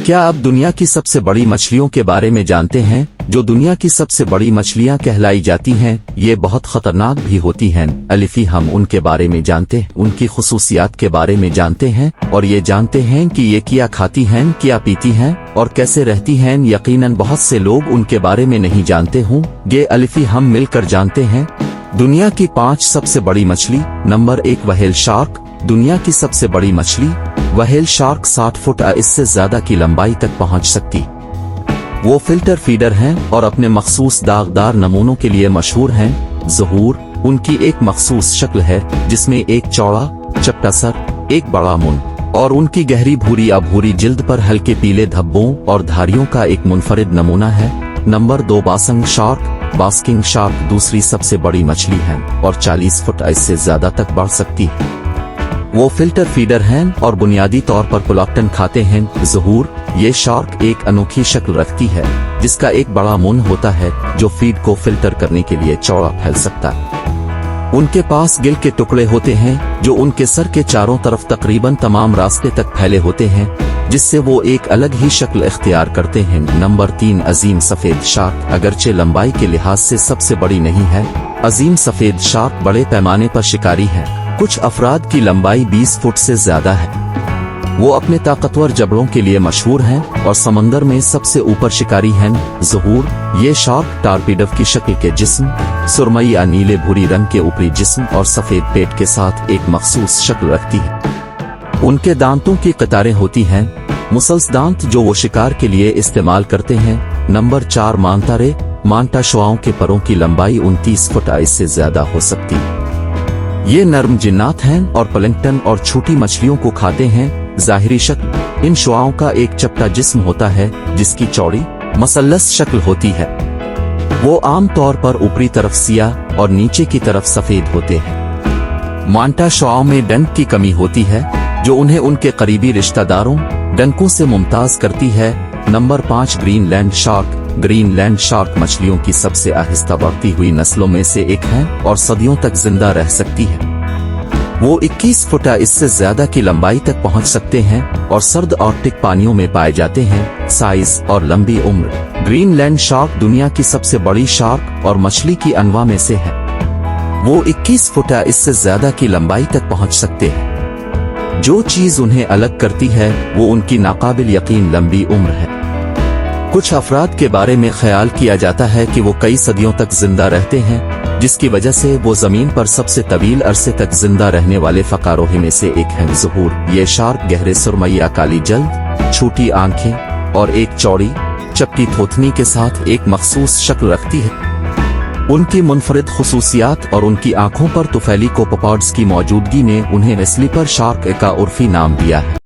क्या आप दुनिया की सबसे बड़ी मछलियों के बारे में जानते हैं? जो दुनिया की सबसे बड़ी मछलियां कहलाई जाती हैं, ये बहुत खतरनाक भी होती हैं। अलिफी हम उनके बारे में जानते हैं, उनकी खुसूसियात के बारे में जानते हैं और ये जानते हैं कि ये क्या खाती हैं, क्या पीती हैं और कैसे रहती हैं। यकीनन बहुत से लोग उनके बारे में नहीं जानते हों। ये अलिफी हम मिलकर जानते हैं। दुनिया की 5 सबसे बड़ी मछली। Number 1 whale shark. दुनिया की सबसे बड़ी मछली व्हेल शार्क 60 फुट इससे ज्यादा की लंबाई तक पहुंच सकती। वो फिल्टर फीडर हैं और अपने मखसूस दागदार नमूनों के लिए मशहूर हैं। ज़हूर उनकी एक मखसूस शक्ल है जिसमें एक चौड़ा चपटा सर, एक बड़ा मुंह और उनकी गहरी भूरी अभूरी जिल्द पर हल्के पीले धब्बों और धारियों का एक मुनफरिद नमूना है। Number 2 basking shark. Basking shark दूसरी सबसे बड़ी मछली है और 40 फुट इससे ज्यादा तक बढ़ सकती है। वो फिल्टर फीडर हैं और बुनियादी तौर पर प्लैंकटन खाते हैं। ज़हूर ये शार्क एक अनोखी शक्ल रखती है जिसका एक बड़ा मुंह होता है जो फीड को फिल्टर करने के लिए चौड़ा फैल सकता है। उनके पास गिल के टुकड़े होते हैं जो उनके सर के चारों तरफ तकरीबन तमाम रास्ते तक फैले होते हैं, जिससे वो एक अलग ही शक्ल इख्तियार करते हैं। नंबर 3 अजीम सफेद शार्क। अगरचे लंबाई के लिहाज से सबसे बड़ी नहीं है, अजीम सफेद शार्क बड़े पैमाने पर शिकारी है। कुछ अफराद की लंबाई 20 फुट से ज्यादा है। वो अपने ताकतवर जबड़ों के लिए मशहूर हैं और समंदर में सबसे ऊपर शिकारी हैं। ज़हूर ये शार्क टारपीडव की शक्ल के जिस्म, सुरमई या नीले भूरी रंग के ऊपरी जिस्म और सफेद पेट के साथ एक मखसूस शक्ल रखती है। उनके दांतों की कतारें होती हैं, मुसल्स दांत जो वो शिकार के लिए इस्तेमाल करते हैं। नंबर 4 मांतारे। मांटा शुआओं के परों की लंबाई 29 फुट इससे ज्यादा हो सकती है। ये नर्म जिन्नात हैं और प्लैंकटन और छोटी मछलियों को खाते हैं। ज़ाहिरी शक्ल इन शुआओं का एक चपटा जिस्म होता है जिसकी चौड़ी मसल्लस शक्ल होती है। वो आम तौर पर ऊपरी तरफ सियाह और नीचे की तरफ सफेद होते हैं। मांटा शुआओं में डंक की कमी होती है जो उन्हें उनके करीबी रिश्तेदारों डंकों से मुमताज करती है। Number 5 Greenland shark. Greenland shark मछलियों की सबसे आहिस्ता बढ़ती हुई नस्लों में से एक है और सदियों तक जिंदा रह सकती है। वो 21 फुट इससे ज्यादा की लंबाई तक पहुंच सकते हैं और सर्द आर्कटिक पानियों में पाए जाते हैं। साइज और लंबी उम्र। ग्रीनलैंड शार्क दुनिया की सबसे बड़ी शार्क और मछली की अनवा में से है। वो 21 फुट इससे ज्यादा की लंबाई तक पहुंच सकते हैं। जो चीज उन्हें अलग करती है वो उनकी नाकाबिल यकीन लंबी उम्र है। कुछ अफराद के बारे में ख्याल किया जाता है कि वो कई सदियों तक जिंदा रहते हैं, जिसकी वजह से वो जमीन पर सबसे तवील अरसे तक जिंदा रहने वाले फकारों में से एक हैं। ज़हूर ये शार्क गहरे सुरमई या काली जल्द, छोटी आंखें और एक चौड़ी चपटी थोथनी के साथ एक मखसूस शक्ल रखती है। उनकी मुनफरिद खुसूसियात और उनकी आंखों पर तुफैली कोपोपॉड्स की मौजूदगी ने उन्हें स्लीपर शार्क का उर्फी नाम दिया है।